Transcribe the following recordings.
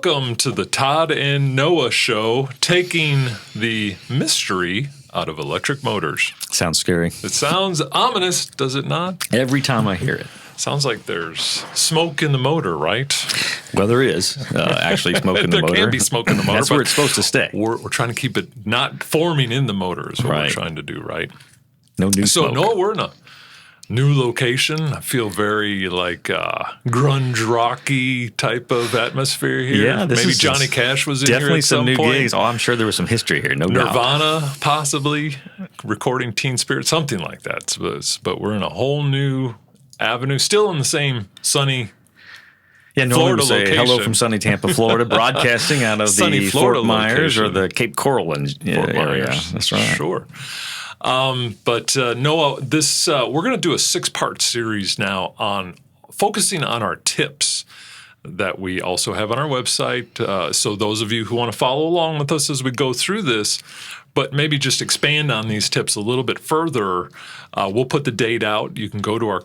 Welcome to the Todd and Noah show, taking the mystery out of electric motors. Sounds scary. It sounds ominous, does it not? Every time I hear it. Sounds like there's smoke in the motor, right? Well, there is actually smoke in the motor. There can be smoke in the motor. That's where it's supposed to stay. We're trying to keep it not forming in the motor is what Right. we're trying to do, right? No new So, smoke. Noah, we're in a new location. I feel very like grunge rocky type of atmosphere here. Yeah, Maybe Johnny Cash was in here definitely at some new point. gigs. Oh, I'm sure there was some history here. No doubt. Nirvana, possibly recording Teen Spirit, something like that. But we're in a whole new avenue, still in the same sunny. Yeah, normally Florida we say location. hello from sunny Tampa, Florida, broadcasting out of Sunny the Florida Fort Myers location. or the Cape Coral area. Myers. That's right. Sure. But Noah, this we're going to do a 6-part series now on focusing on our tips that we also have on our website. So those of you who want to follow along with us as we go through this, but maybe just expand on these tips a little bit further, we'll put the date out. You can go to our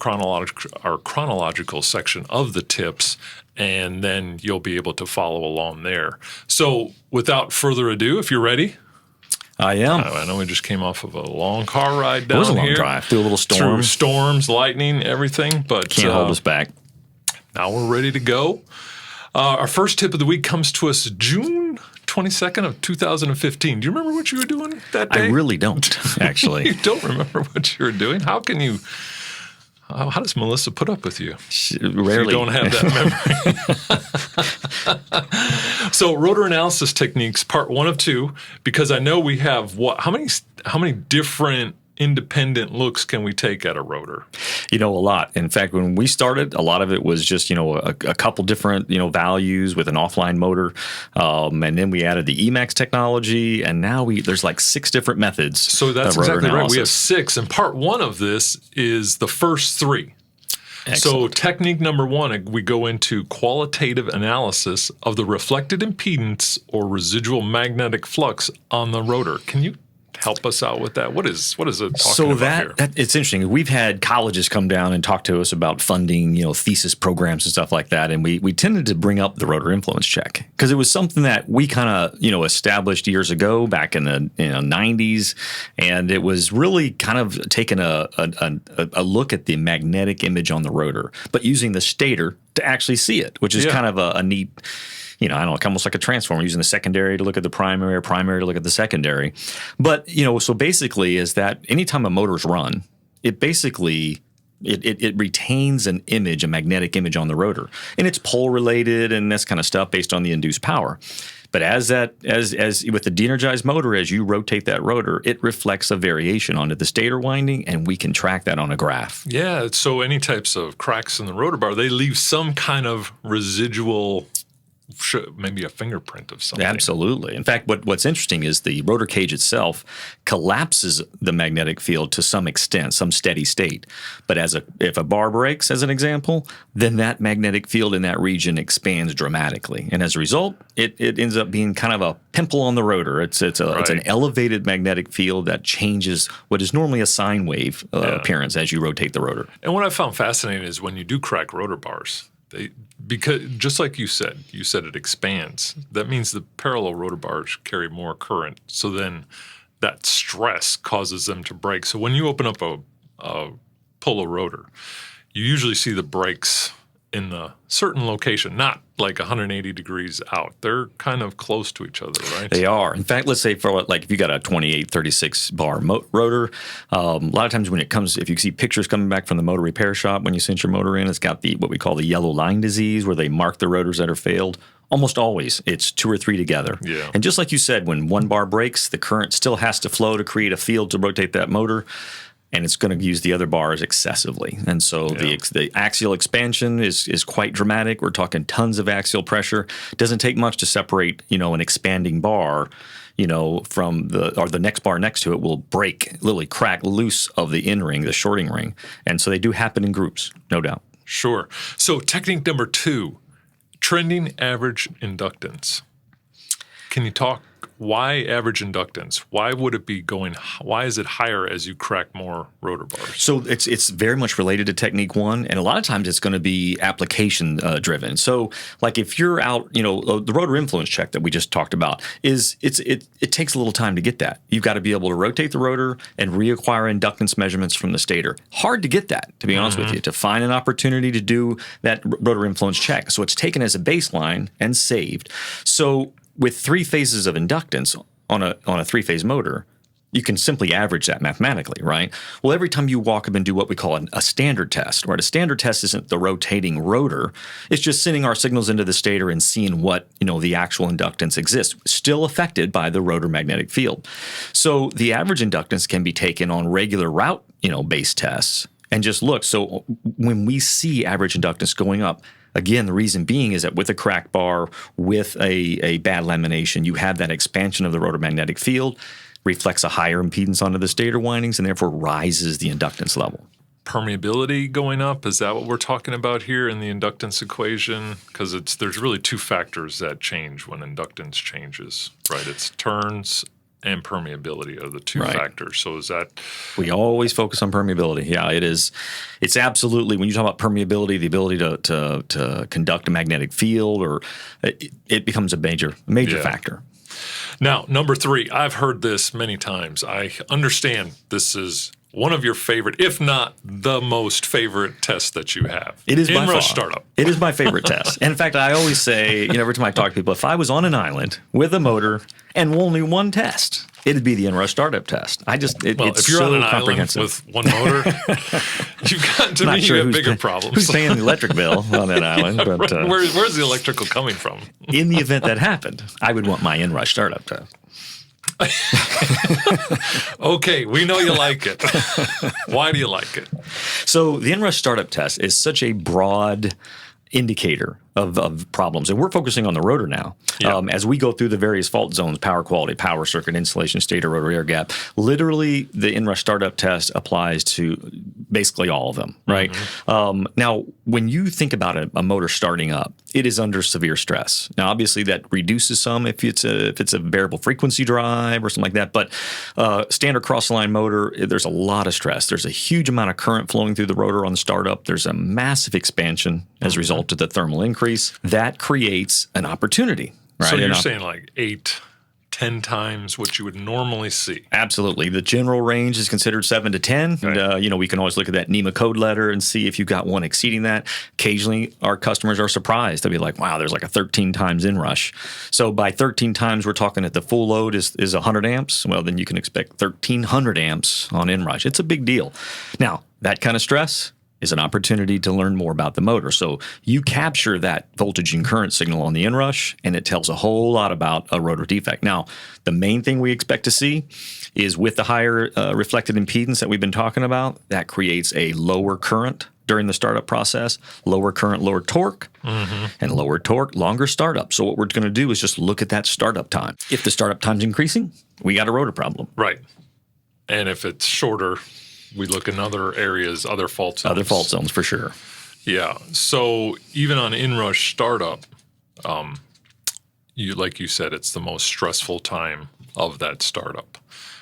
chronological section of the tips, and then you'll be able to follow along there. So without further ado, if you're ready. I am. I know we just came off of a long car ride down It was a long here. drive through a little storm. Through storms, lightning, everything. But Can't hold us back. now we're ready to go. Our first tip of the week comes to us June 22nd of 2015. Do you remember what you were doing that day? I really don't, actually. You don't remember what you were doing? How can you? How does Melissa put up with you? Rarely. You don't have that memory. So, rotor analysis techniques, part 1 of 2, because I know we have how many different independent looks can we take at a rotor? A lot. In fact, when we started, a lot of it was just, a couple different, values with an offline motor. And then we added the Emax technology, and now there's like 6 different methods. So that's of rotor exactly right. We have analysis. 6, and part 1 of this is the first 3. So Excellent. technique number 1, we go into qualitative analysis of the reflected impedance or residual magnetic flux on the rotor. Can you help us out with that? What is it talking about here? That it's interesting. We've had colleges come down and talk to us about funding, thesis programs and stuff like that, and we tended to bring up the rotor influence check because it was something that we kind of established years ago back in the 90s, and it was really kind of taking a look at the magnetic image on the rotor, but using the stator to actually see it, which is kind of a neat. I don't know, almost like a transformer, using the secondary to look at the primary or primary to look at the secondary. But, so basically is that anytime a motor's run, it basically it retains an image, a magnetic image on the rotor. And it's pole related and this kind of stuff based on the induced power. But as with the de-energized motor, as you rotate that rotor, it reflects a variation onto the stator winding, and we can track that on a graph. Yeah, so any types of cracks in the rotor bar, they leave some kind of residual, maybe a fingerprint of something. Absolutely. In fact, what's interesting is the rotor cage itself collapses the magnetic field to some extent, some steady state. But if a bar breaks, as an example, then that magnetic field in that region expands dramatically. And as a result, it ends up being kind of a pimple on the rotor. It's an elevated magnetic field that changes what is normally a sine wave appearance as you rotate the rotor. And what I found fascinating is when you do crack rotor bars, because just like you said it expands. That means the parallel rotor bars carry more current. So then that stress causes them to break. So when you open up a polo rotor, you usually see the breaks in a certain location, not like 180 degrees out. They're kind of close to each other, right? They are. In fact, let's say if you got a 2836 bar rotor, a lot of times if you see pictures coming back from the motor repair shop when you sent your motor in, it's got what we call the yellow line disease where they mark the rotors that are failed. Almost always, it's 2 or 3 together. Yeah. And just like you said, when one bar breaks, the current still has to flow to create a field to rotate that motor. And it's going to use the other bars excessively. And so the axial expansion is quite dramatic. We're talking tons of axial pressure. It doesn't take much to separate, an expanding bar, from the next bar next to it will break, literally crack loose of the in ring, the shorting ring. And so they do happen in groups, no doubt. Sure. So technique number 2, trending average inductance. Can you talk? Why average inductance? Why would it be going? Why is it higher as you crack more rotor bars? So it's very much related to technique one, and a lot of times it's going to be application driven. So like if you're out, the rotor influence check that we just talked about it takes a little time to get that. You've got to be able to rotate the rotor and reacquire inductance measurements from the stator. Hard to get that, to be honest with you, to find an opportunity to do that rotor influence check. So it's taken as a baseline and saved. So with 3 phases of inductance on a 3-phase motor, you can simply average that mathematically, right? Well, every time you walk up and do what we call a standard test, right? A standard test isn't the rotating rotor. It's just sending our signals into the stator and seeing what, the actual inductance exists, still affected by the rotor magnetic field. So the average inductance can be taken on regular route, based tests and just look. So when we see average inductance going up, again, the reason being is that with a crack bar, with a bad lamination, you have that expansion of the rotor magnetic field, reflects a higher impedance onto the stator windings, and therefore rises the inductance level. Permeability going up, is that what we're talking about here in the inductance equation? Because there's really 2 factors that change when inductance changes, right? It's turns and permeability are the 2 factors. So is that... We always focus on permeability. Yeah, it is. It's absolutely, when you talk about permeability, the ability to conduct a magnetic field, or it becomes a major factor. Now, number 3, I've heard this many times. I understand this is one of your favorite, if not the most favorite test that you have. It is by far. In-rush startup. It is my favorite test. And in fact, I always say, every time I talk to people, if I was on an island with a motor and only one test, it'd be the in-rush startup test. It's if you're so on an comprehensive. island with one motor, you've got to you have bigger problems. Who's paying the electric bill on that island? Yeah, but right. Where's the electrical coming from? In the event that happened, I would want my in-rush startup test. Okay, we know you like it. Why do you like it? So the in-rush startup test is such a broad indicator of problems. And we're focusing on the rotor now. Yeah. As we go through the various fault zones, power quality, power circuit, insulation, stator, rotor air gap, literally the in-rush startup test applies to basically all of them, right? Mm-hmm. Now, when you think about a motor starting up, it is under severe stress. Now, obviously, that reduces some if it's a variable frequency drive or something like that. But standard cross-line motor, there's a lot of stress. There's a huge amount of current flowing through the rotor on the startup. There's a massive expansion as a result of the thermal increase. That creates an opportunity. Right? So you're saying like 8-10 times what you would normally see. Absolutely. The general range is considered 7 to 10. Right. And, we can always look at that NEMA code letter and see if you've got one exceeding that. Occasionally, our customers are surprised. They'll be like, wow, there's like a 13 times inrush. So by 13 times, we're talking that the full load is 100 amps. Well, then you can expect 1,300 amps on inrush. It's a big deal. Now, that kind of stress is an opportunity to learn more about the motor. So you capture that voltage and current signal on the inrush, and it tells a whole lot about a rotor defect. Now, the main thing we expect to see is with the higher reflected impedance that we've been talking about, that creates a lower current during the startup process, lower current, lower torque, and lower torque, longer startup. So what we're going to do is just look at that startup time. If the startup time's increasing, we got a rotor problem. Right. And if it's shorter, we look in other areas, other fault zones. Other fault zones, for sure. Yeah. So even on in-rush startup, like you said, it's the most stressful time of that startup.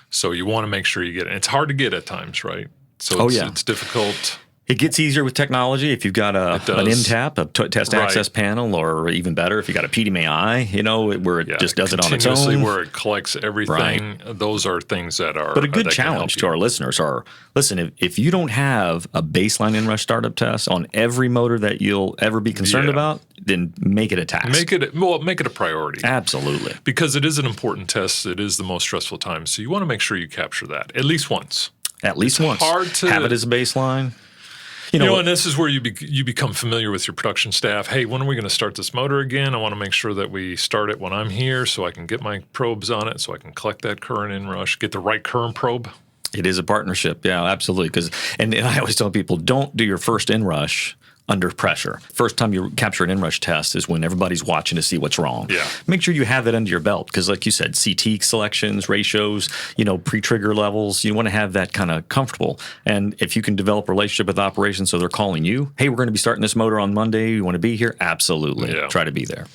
So you want to make sure you get it. It's hard to get at times, right? So it's difficult. It gets easier with technology if you've got an MTAP, a test access panel, or even better, if you've got a PdMA, where it just does it on its own. Where it collects everything. Right. Those are things that are... But a good challenge to our listeners are, listen, if you don't have a baseline in-rush startup test on every motor that you'll ever be concerned about, then make it a task. Make it a priority. Absolutely. Because it is an important test. It is the most stressful time. So you want to make sure you capture that at least once. At least once. Hard to... Have it as a baseline. And this is where you become familiar with your production staff. Hey, when are we going to start this motor again? I want to make sure that we start it when I'm here so I can get my probes on it, so I can collect that current inrush, get the right current probe. It is a partnership. Yeah, absolutely. And I always tell people, don't do your first inrush under pressure. First time you capture an inrush test is when everybody's watching to see what's wrong. Yeah. Make sure you have that under your belt because, like you said, CT selections, ratios, pre-trigger levels, you want to have that kind of comfortable. And if you can develop a relationship with operations so they're calling you, hey, we're going to be starting this motor on Monday. You want to be here? Absolutely. Yeah. Try to be there.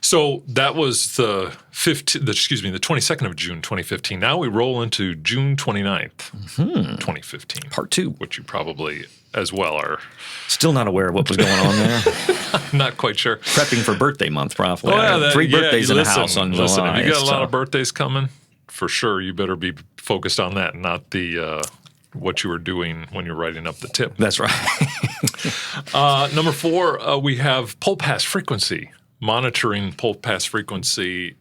So that was the 22nd of June, 2015. Now we roll into June 29th, 2015. Part 2. Which you probably as well are. Still not aware of what was going on there. I'm not quite sure. Prepping for birthday month, probably. Oh, yeah, 3 birthdays in the house on July. Listen, if you got a lot tough. of birthdays coming, for sure you better be focused on that, not the what you were doing when you're writing up the tip. That's right. Number 4, we have pole pass frequency. Monitoring pole pass frequency,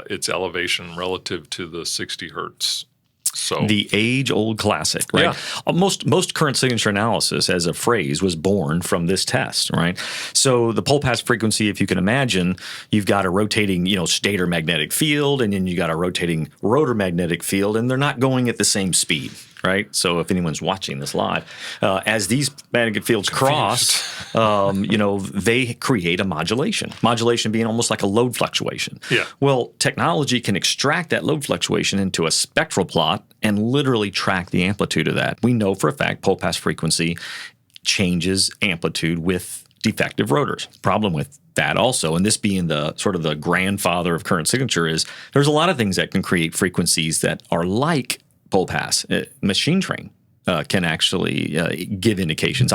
its elevation relative to the 60 hertz. So the age-old classic, right? Yeah. Most current signature analysis as a phrase was born from this test, right? So the pole pass frequency, if you can imagine, you've got a rotating, stator magnetic field, and then you got a rotating rotor magnetic field, and they're not going at the same speed, right? So if anyone's watching this live, as these magnetic fields cross, they create a modulation. Modulation being almost like a load fluctuation. Yeah. Well, technology can extract that load fluctuation into a spectral plot and literally track the amplitude of that. We know for a fact pole pass frequency changes amplitude with defective rotors. Problem with that also, and this being the sort of the grandfather of current signature, is there's a lot of things that can create frequencies that are like pole pass. Machine train can actually give indications.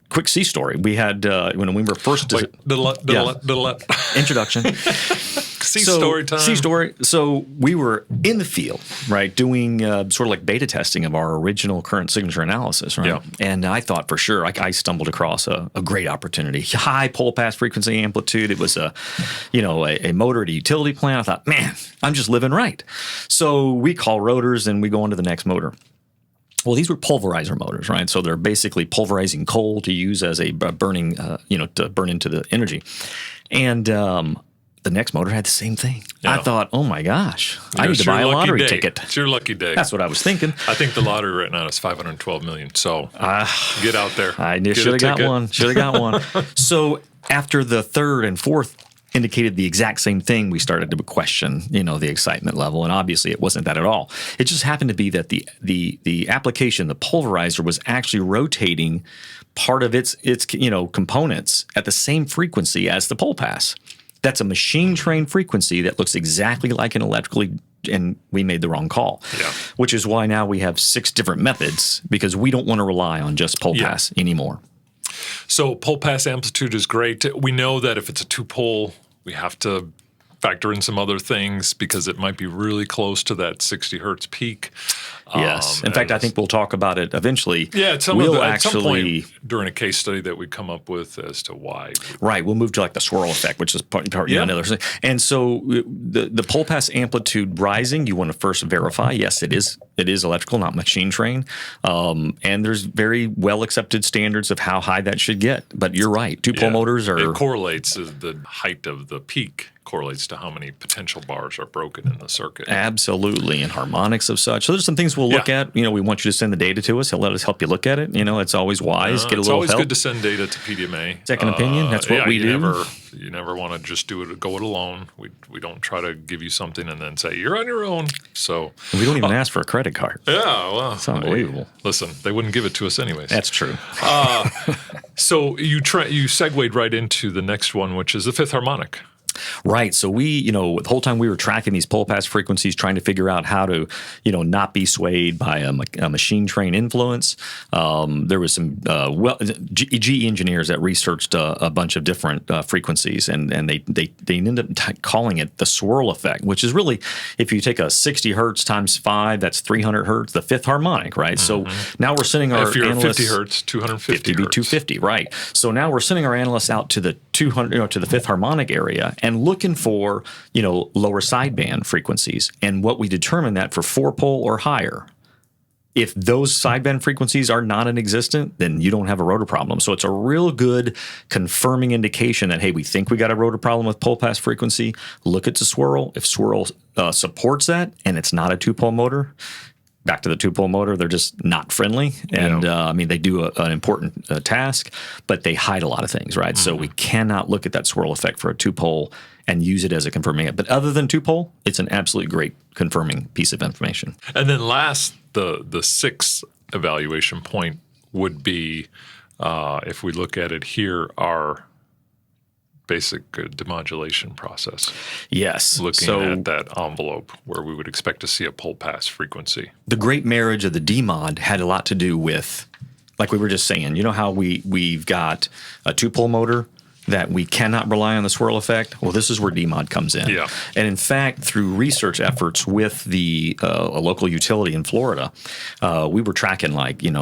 Quick C story. We had when we were first introduction. C story time. C story. So we were in the field, right, doing sort of like beta testing of our original current signature analysis, right? Yeah. And I thought for sure, I stumbled across a great opportunity. High pole pass frequency amplitude. It was a motor at a utility plant. I thought, man, I'm just living right. So we call rotors and we go on to the next motor. Well, these were pulverizer motors, right? So they're basically pulverizing coal to use as a burning, to burn into the energy. And the next motor had the same thing. Yeah. I thought, oh my gosh, I need to buy a lottery ticket. It's your lucky day. That's what I was thinking. I think the lottery right now is $512 million. So get out there. I should have got one. Should have got one. So after the third and fourth indicated the exact same thing, we started to question, the excitement level, and obviously it wasn't that at all. It just happened to be that the application, the pulverizer, was actually rotating part of its components at the same frequency as the pole pass. That's a machine trained frequency that looks exactly like an electrically, and we made the wrong call. Yeah. Which is why now we have 6 different methods, because we don't want to rely on just pole pass anymore. So pole pass amplitude is great. We know that if it's a 2-pole, we have to factor in some other things because it might be really close to that 60 hertz peak. Yes. In fact, I think we'll talk about it eventually. Yeah, at some point during a case study that we come up with as to why. Right. We'll move to like the swirl effect, which is part another thing. And so the pole pass amplitude rising, you want to first verify, yes, it is electrical, not machine trained. And there's very well accepted standards of how high that should get. But you're right. 2-pole motors are... It correlates the height of the peak. Correlates to how many potential bars are broken in the circuit. Absolutely, and harmonics of such. So there's some things we'll look at. We want you to send the data to us. Let us help you look at it. It's always wise. Get a little help. It's always good to send data to PdMA. Second opinion. That's what we do. You never want to just go it alone. We don't try to give you something and then say you're on your own. So we don't even ask for a credit card. Yeah, well, it's unbelievable. Listen, they wouldn't give it to us anyways. That's true. So you segued right into the next one, which is the fifth harmonic. Right. So we, the whole time we were tracking these pole pass frequencies, trying to figure out how to, not be swayed by a machine train influence. There was some GE engineers that researched a bunch of different frequencies, and they ended up calling it the swirl effect, which is really, if you take a 60 hertz times 5, that's 300 hertz, the fifth harmonic, right? Mm-hmm. So now we're sending our analysts, 50 hertz, 250 hertz. 250, right? So now we're sending our analysts out to the 200, to the fifth harmonic area, and looking for, lower sideband frequencies. And what we determine that for 4-pole or higher, if those sideband frequencies are non-existent, then you don't have a rotor problem. So it's a real good confirming indication that, hey, we think we got a rotor problem with pole pass frequency. Look at the swirl. If swirl supports that and it's not a 2-pole motor, back to the 2-pole motor, they're just not friendly. And they do an important task, but they hide a lot of things, right? Mm-hmm. So we cannot look at that swirl effect for a 2-pole and use it as a confirming it. But other than 2-pole, it's an absolutely great confirming piece of information. And then last, the sixth evaluation point would be, if we look at it here, our basic demodulation process. Yes. Looking at that envelope where we would expect to see a pole pass frequency. The great marriage of the demod had a lot to do with, like we were just saying, you know how we've got a 2-pole motor that we cannot rely on the swirl effect? Well, this is where demod comes in. Yeah. And in fact, through research efforts with a local utility in Florida, we were tracking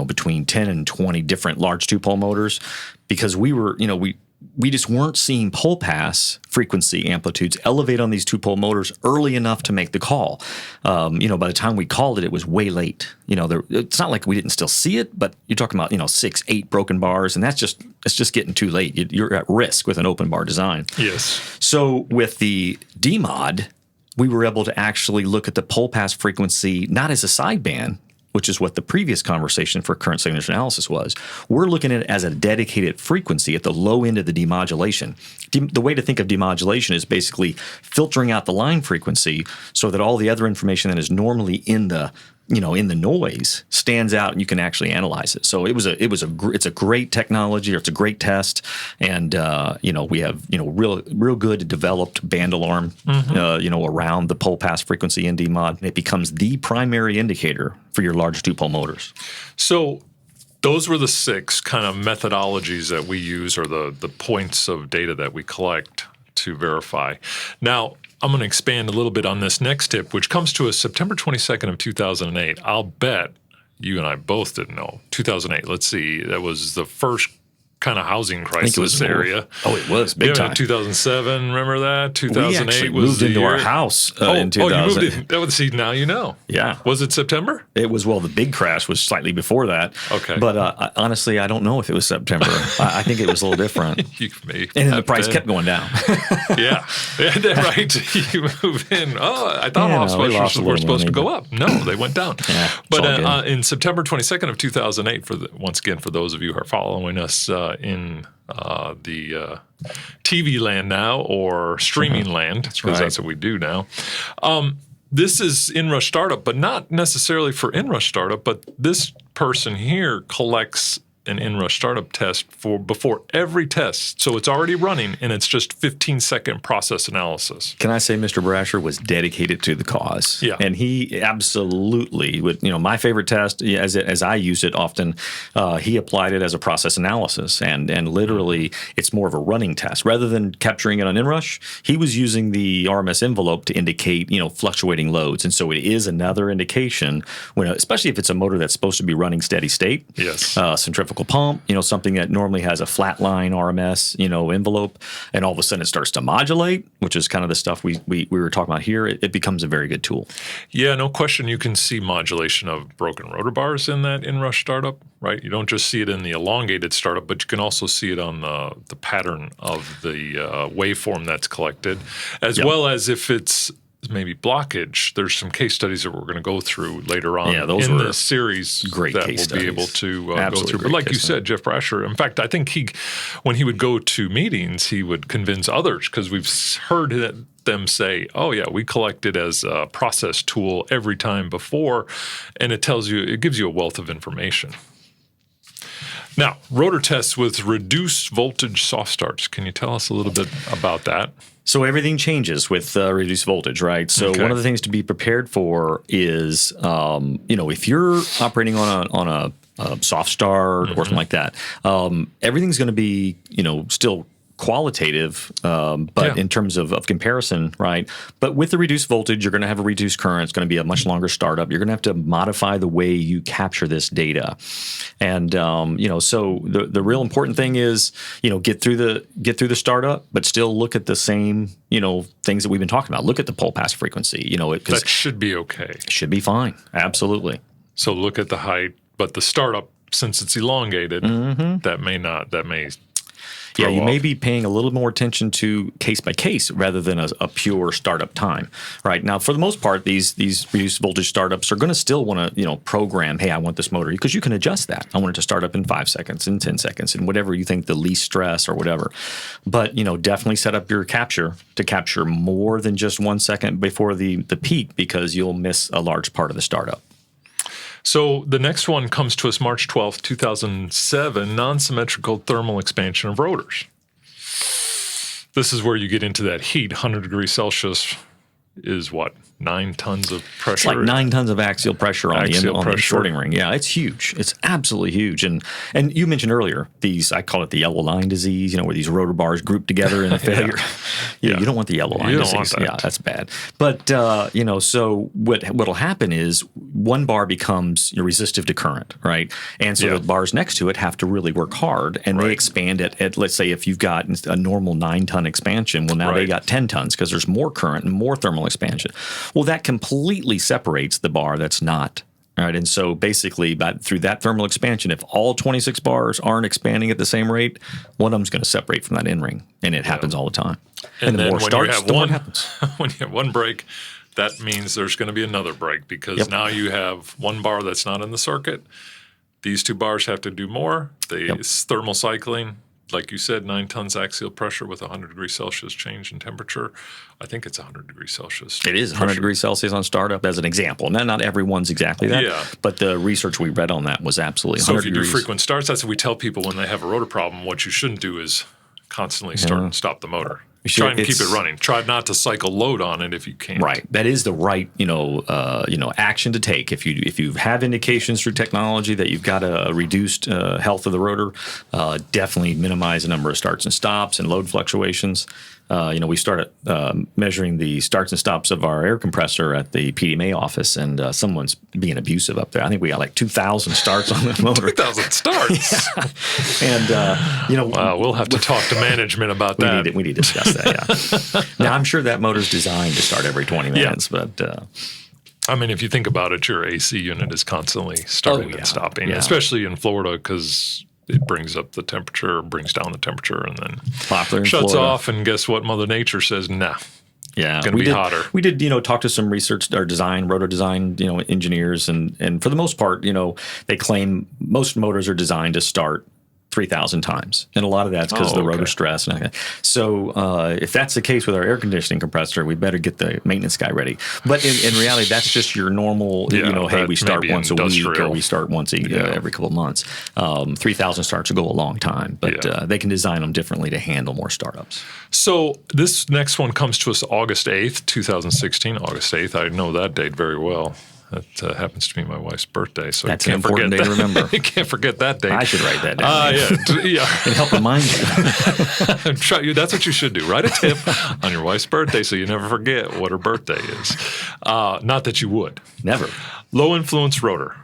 between 10 and 20 different large 2-pole motors because we just weren't seeing pole pass frequency amplitudes elevate on these 2-pole motors early enough to make the call. By the time we called it, it was way late. It's not like we didn't still see it, but you're talking about 6, 8 broken bars, and it's just getting too late. You're at risk with an open bar design. Yes. So with the demod, we were able to actually look at the pole pass frequency not as a sideband, which is what the previous conversation for current signature analysis was. We're looking at it as a dedicated frequency at the low end of the demodulation. The way to think of demodulation is basically filtering out the line frequency so that all the other information that is normally in the noise stands out and you can actually analyze it. So it's a great technology, or it's a great test, and we have real good developed band alarm around the pole pass frequency in demod. It becomes the primary indicator for your large 2-pole motors. So those were the 6 kind of methodologies that we use, or the points of data that we collect to verify. Now, I'm going to expand a little bit on this next tip, which comes to us September 22nd of 2008. I'll bet you and I both didn't know. 2008, let's see, that was the first kind of housing crisis area. Oh, it was big time. 2007, remember that? 2008 we actually was moved into our house in 2000. Oh, you moved in. That would see, now you know. Yeah. Was it September? It was, the big crash was slightly before that. Okay. But honestly, I don't know if it was September. I think it was a little different. And then the price kept going down. Yeah, right. You move in. Oh, I thought house prices were supposed to go up. No, they went down. Yeah, but in September 22nd of 2008, once again, for those of you who are following us in the TV land now, or streaming land, because that's what we do now. This is inrush startup, but not necessarily for inrush startup, but this person here collects an inrush startup test before every test. So it's already running, and it's just 15-second process analysis. Can I say Mr. Brasher was dedicated to the cause? Yeah. And he absolutely would, my favorite test, as I use it often, he applied it as a process analysis. And literally, it's more of a running test. Rather than capturing it on inrush, he was using the RMS envelope to indicate, fluctuating loads. And so it is another indication, especially if it's a motor that's supposed to be running steady state. Yes. Centrifugal pump, something that normally has a flat line RMS, envelope, and all of a sudden it starts to modulate, which is kind of the stuff we were talking about here. It becomes a very good tool. Yeah, no question. You can see modulation of broken rotor bars in that inrush startup, right? You don't just see it in the elongated startup, but you can also see it on the pattern of the waveform that's collected, as well as if it's maybe blockage. There's some case studies that we're going to go through later on in this series great that case we'll be able to go through. But like you said, Jeff Brasher, in fact, I think when he would go to meetings, he would convince others, because we've heard them say, oh yeah, we collect it as a process tool every time before, and it gives you a wealth of information. Now, rotor tests with reduced voltage soft starts. Can you tell us a little bit about that? So everything changes with reduced voltage, right? So one of the things to be prepared for is, if you're operating on a soft start or something like that, everything's going to be, still qualitative, but in terms of comparison, right? But with the reduced voltage, you're going to have a reduced current. It's going to be a much longer startup. You're going to have to modify the way you capture this data. And, so the real important thing is, get through the startup, but still look at the same, things that we've been talking about. Look at the pole pass frequency, that should be okay. It should be fine. Absolutely. So look at the height, but the startup, since it's elongated, that may Yeah, you may be paying a little more attention to case by case rather than a pure startup time, right? Now, for the most part, these reduced voltage startups are going to still want to, program, hey, I want this motor, because you can adjust that. I want it to start up in 5 seconds, in 10 seconds, and whatever you think the least stress or whatever. But, definitely set up your capture to capture more than just 1 second before the peak, because you'll miss a large part of the startup. So the next one comes to us March 12th, 2007, non-symmetrical thermal expansion of rotors. This is where you get into that heat. 100 degrees Celsius is what? 9 tons of pressure? It's like 9 tons of axial pressure on the shorting ring. Yeah, it's huge. It's absolutely huge. And you mentioned earlier these, I call it the yellow line disease, where these rotor bars group together in a failure. You don't want the yellow line disease. Want that. Yeah, that's bad. But, so what'll happen is one bar becomes resistive to current, right? And so the bars next to it have to really work hard, and they expand at, let's say, if you've got a normal 9-ton expansion, well, now they got 10 tons because there's more current and more thermal expansion. Well, that completely separates the bar that's not. Right. And so basically, through that thermal expansion, if all 26 bars aren't expanding at the same rate, one of them's going to separate from that end ring. And it happens all the time. And the more starts, the more it happens. When you have one break, that means there's going to be another break, because now you have one bar that's not in the circuit. These 2 bars have to do more. It's thermal cycling. Like you said, 9 tons axial pressure with 100 degrees Celsius change in temperature. I think it's 100 degrees Celsius. It is 100 degrees Celsius on startup as an example. Now, not everyone's exactly that, but the research we read on that was absolutely 100 So if you do frequent starts, that's what we tell people when they have a rotor problem. What you shouldn't do is constantly start and stop the motor. Try and keep it running. Try not to cycle load on it if you can. Right. That is the right, action to take. If you have indications through technology that you've got a reduced health of the rotor, definitely minimize the number of starts and stops and load fluctuations. We started measuring the starts and stops of our air compressor at the PdMA office, and someone's being abusive up there. I think we got like 2,000 starts on the motor. 2,000 starts. And wow, we'll have to talk to management about that. We need to discuss that. Yeah. Now, I'm sure that motor's designed to start every 20 minutes, but. I mean, if you think about it, your AC unit is constantly starting and stopping, especially in Florida, because it brings up the temperature, brings down the temperature, and then shuts off. And guess what? Mother Nature says, nah. Yeah, it's going to be hotter. We did, talk to some research or rotor design, engineers, and for the most part, they claim most motors are designed to start 3,000 times. And a lot of that's because of the rotor stress. So if that's the case with our air conditioning compressor, we better get the maintenance guy ready. But in reality, that's just your normal, hey, we start once a week or we start once every couple of months. 3,000 starts will go a long time, but they can design them differently to handle more startups. So this next one comes to us August 8th, 2016. August 8th, I know that date very well. That happens to be my wife's birthday, so that's an important day to remember. You can't forget that date. I should write that down. And help remind you. That's what you should do. Write a tip on your wife's birthday so you never forget what her birthday is. Not that you would. Never. Low influence rotor.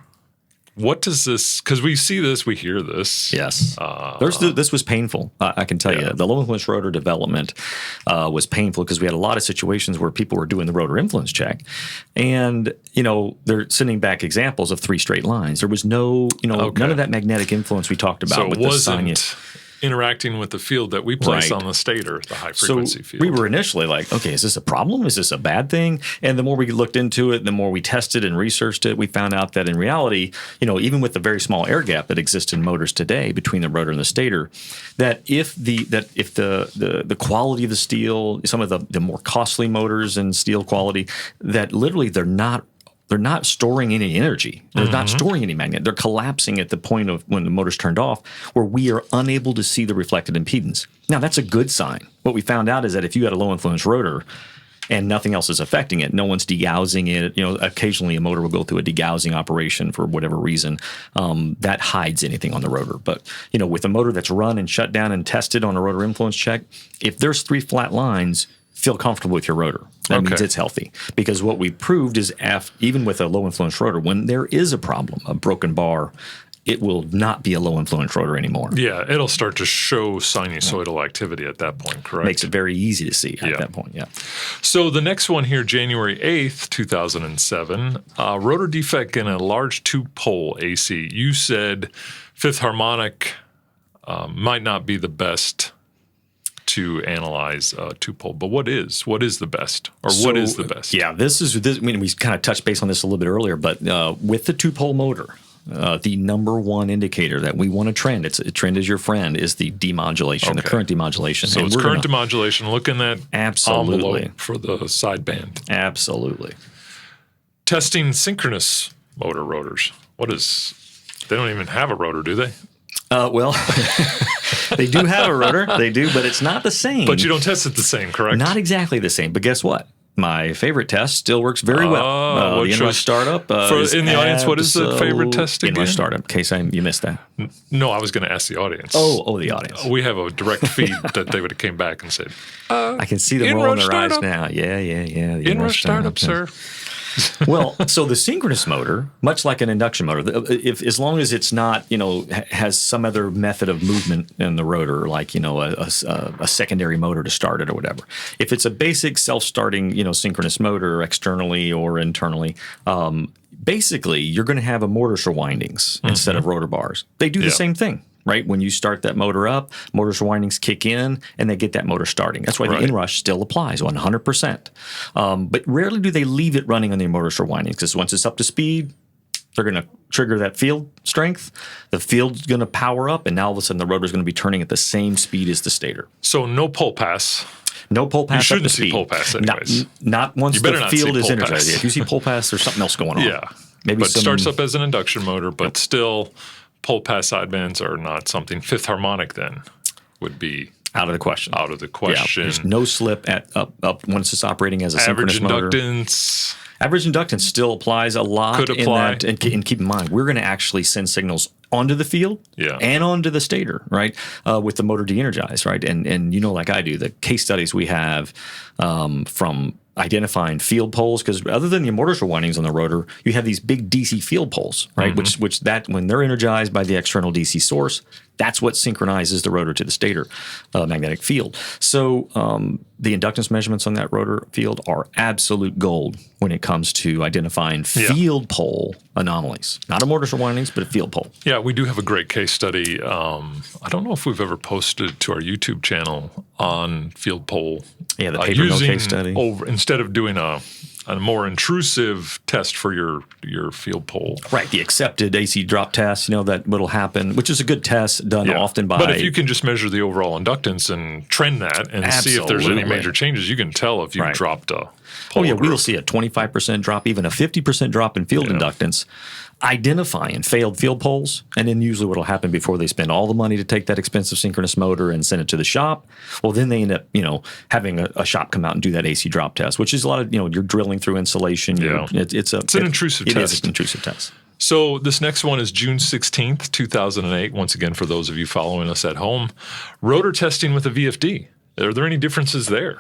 What does this, because we see this, we hear this. Yes. This was painful. I can tell you. The low influence rotor development was painful because we had a lot of situations where people were doing the rotor influence check. And, they're sending back examples of 3 straight lines. There was no, none of that magnetic influence we talked about with the sinus. Interacting with the field that we place on the stator, the high frequency field. We were initially like, okay, is this a problem? Is this a bad thing? And the more we looked into it, the more we tested and researched it, we found out that in reality, even with the very small air gap that exists in motors today between the rotor and the stator, that if the quality of the steel, some of the more costly motors and steel quality, that literally they're not storing any energy. They're not storing any magnet. They're collapsing at the point of when the motor's turned off, where we are unable to see the reflected impedance. Now, that's a good sign. What we found out is that if you had a low influence rotor and nothing else is affecting it, no one's degaussing it. Occasionally a motor will go through a degaussing operation for whatever reason. That hides anything on the rotor. But, with a motor that's run and shut down and tested on a rotor influence check, if there's 3 flat lines, feel comfortable with your rotor. That means it's healthy. Because what we proved is even with a low influence rotor, when there is a problem, a broken bar, it will not be a low influence rotor anymore. Yeah, it'll start to show sinusoidal activity at that point, correct? Makes it very easy to see at that point, So the next one here, January 8th, 2007, rotor defect in a large 2-pole AC. You said fifth harmonic might not be the best to analyze 2-pole, but what is the best, or what is the best? Yeah, this. I mean, we kind of touched base on this a little bit earlier, but with the 2-pole motor, the number one indicator that we want to trend, trend is your friend, is the demodulation, the current demodulation. So it's current demodulation, looking at envelope for the sideband. Absolutely. Testing synchronous motor rotors. They don't even have a rotor, do they? Well, they do have a rotor. They do, but it's not the same. But you don't test it the same, correct? Not exactly the same. But guess what? My favorite test still works very well. The inrush startup. In the audience, what is the favorite test again? Inrush startup, in case you missed that. No, I was going to ask the audience. Oh, the audience. We have a direct feed that they would have came back and said, I can see them rolling their eyes now. Yeah. The inrush startup, sir. Well, so the synchronous motor, much like an induction motor, as long as it's not, has some other method of movement in the rotor, like, a secondary motor to start it or whatever. If it's a basic self-starting, synchronous motor externally or internally, basically you're going to have a mortise windings instead of rotor bars. They do the same thing. Right? When you start that motor up, mortise windings kick in and they get that motor starting. That's why the inrush still applies 100%. But rarely do they leave it running on the mortise windings, because once it's up to speed, they're going to trigger that field strength. The field's going to power up, and now all of a sudden the rotor's going to be turning at the same speed as the stator. So no pull pass. No pull pass. You shouldn't see pull pass anyways. Not once the field is energized. If you see pull pass, there's something else going on. Yeah. Maybe it starts up as an induction motor, but still pull pass sidebands are not something. Fifth harmonic then would be out of the question. Out of the question. There's no slip at up once it's operating as a synchronous motor. Average inductance still applies a lot. Could apply. And keep in mind, we're going to actually send signals onto the field and onto the stator, right, with the motor de-energized, right? And like I do, the case studies we have from identifying field poles, because other than the mortise windings on the rotor, you have these big DC field poles, right? Which when they're energized by the external DC source, that's what synchronizes the rotor to the stator magnetic field. So the inductance measurements on that rotor field are absolute gold when it comes to identifying field pole anomalies. Not a mortise windings, but a field pole. Yeah, we do have a great case study. I don't know if we've ever posted to our YouTube channel on field pole. Yeah, the paper mill case study. Instead of doing a more intrusive test for your field pole. Right, the accepted AC drop test, that what'll happen, which is a good test done often by... But if you can just measure the overall inductance and trend that and see if there's any major changes, you can tell if you've dropped a pole. We'll see a 25% drop, even a 50% drop in field inductance, identifying failed field poles, and then usually what'll happen before they spend all the money to take that expensive synchronous motor and send it to the shop, well, then they end up, having a shop come out and do that AC drop test, which is a lot of, you're drilling through insulation. It's an intrusive test. It is an intrusive test. So this next one is June 16th, 2008. Once again, for those of you following us at home, rotor testing with a VFD. Are there any differences there?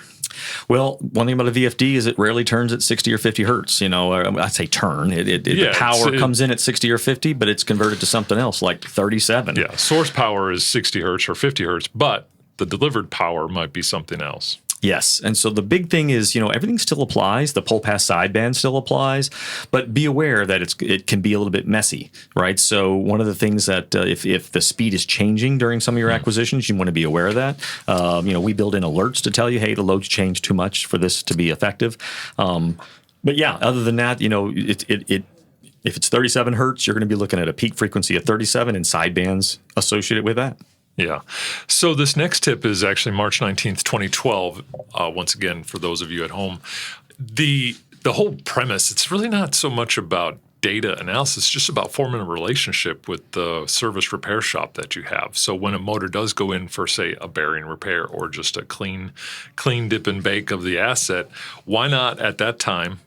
Well, one thing about a VFD is it rarely turns at 60 or 50 hertz. I say turn. The power comes in at 60 or 50, but it's converted to something else like 37. Yeah, source power is 60 hertz or 50 hertz, but the delivered power might be something else. Yes. And so the big thing is, everything still applies. The pull pass sideband still applies, but be aware that it can be a little bit messy, right? So one of the things that if the speed is changing during some of your acquisitions, you want to be aware of that. We build in alerts to tell you, hey, the load's changed too much for this to be effective. But yeah, other than that, if it's 37 hertz, you're going to be looking at a peak frequency of 37 and sidebands associated with that. Yeah. So this next tip is actually March 19th, 2012. Once again, for those of you at home, the whole premise, it's really not so much about data analysis, it's just about forming a relationship with the service repair shop that you have. So when a motor does go in for, say, a bearing repair or just a clean dip and bake of the asset, why not at that time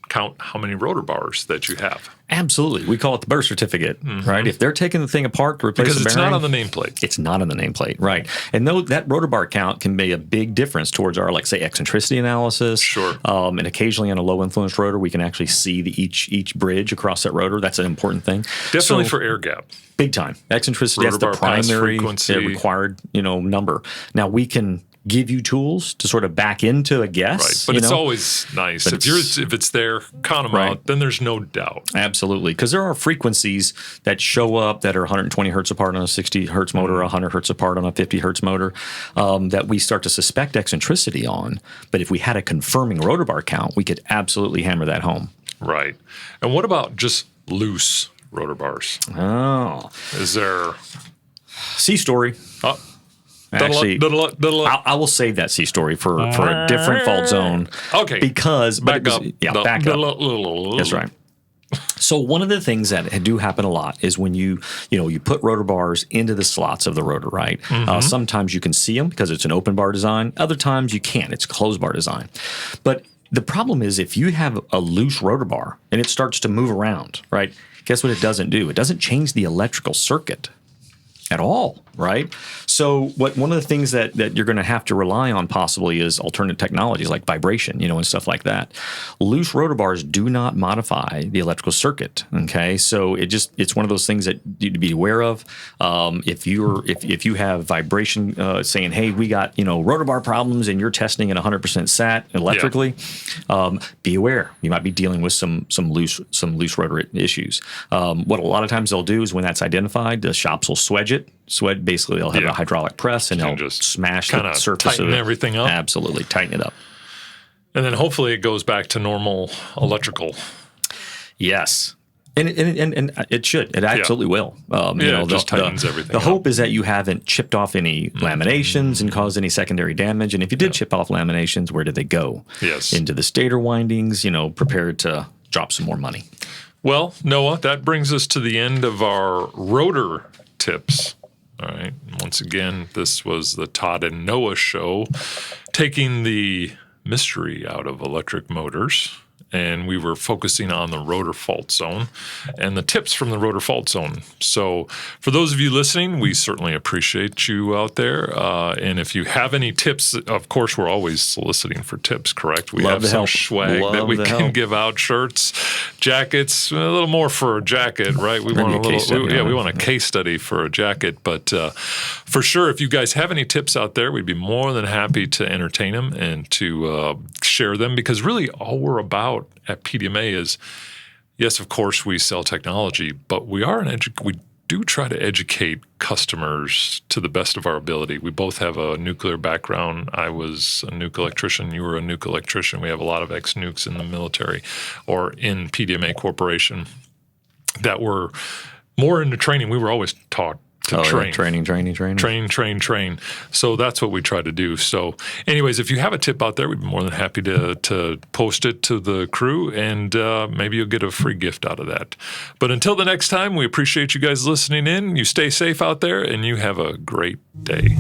count how many rotor bars that you have? Absolutely. We call it the birth certificate, right? If they're taking the thing apart to replace the bearing. Because it's not on the nameplate. It's not on the nameplate, right. And though that rotor bar count can be a big difference towards our, like, say, eccentricity analysis. Sure. And occasionally on a low influence rotor, we can actually see each bridge across that rotor. That's an important thing. Definitely for air gap. Big time. Eccentricity, that's the primary required, number. Now we can give you tools to sort of back into a guess. Right, but it's always nice. If it's there, count them out, then there's no doubt. Absolutely, because there are frequencies that show up that are 120 hertz apart on a 60 hertz motor, 100 hertz apart on a 50 hertz motor, that we start to suspect eccentricity on. But if we had a confirming rotor bar count, we could absolutely hammer that home. Right. And what about just loose rotor bars? Oh. Is there... C story. Oh. Actually, I will save that C story for a different fault zone. Okay. Back up. That's right. So one of the things that do happen a lot is when you put rotor bars into the slots of the rotor, right? Sometimes you can see them because it's an open bar design. Other times you can't. It's a closed bar design. But the problem is if you have a loose rotor bar and it starts to move around, right? Guess what it doesn't do? It doesn't change the electrical circuit at all, right? So one of the things that you're going to have to rely on possibly is alternate technologies like vibration, and stuff like that. Loose rotor bars do not modify the electrical circuit. Okay, so it's one of those things that you need to be aware of. If you have vibration saying, hey, we got rotor bar problems, and you're testing at 100% sat electrically, be aware you might be dealing with some loose rotor issues. What a lot of times they'll do is when that's identified, the shops will swedge it. Basically, they'll have a hydraulic press and they'll just smash the surface of it. Tighten everything up. Absolutely, tighten it up. And then hopefully it goes back to normal electrical. Yes. And it should. It absolutely will. It just tightens everything up. The hope is that you haven't chipped off any laminations and caused any secondary damage. And if you did chip off laminations, where did they go? Yes. Into the stator windings, prepared to drop some more money. Well, Noah, that brings us to the end of our rotor tips. All right. Once again, this was the Todd and Noah show, taking the mystery out of electric motors. And we were focusing on the rotor fault zone and the tips from the rotor fault zone. So for those of you listening, we certainly appreciate you out there. And if you have any tips, of course, we're always soliciting for tips, correct? We have some swag that we can give out, shirts, jackets, a little more for a jacket, right? We want we want a case study for a jacket. But for sure, if you guys have any tips out there, we'd be more than happy to entertain them and to share them, because really all we're about at PdMA is, yes, of course, we sell technology, but we do try to educate customers to the best of our ability. We both have a nuclear background. I was a nuke electrician. You were a nuke electrician. We have a lot of ex-nukes in the military or in PdMA Corporation that were more into training. We were always taught to train. Train. So that's what we try to do. So anyways, if you have a tip out there, we'd be more than happy to post it to the crew, and maybe you'll get a free gift out of that. But until the next time, we appreciate you guys listening in. You stay safe out there, and you have a great day.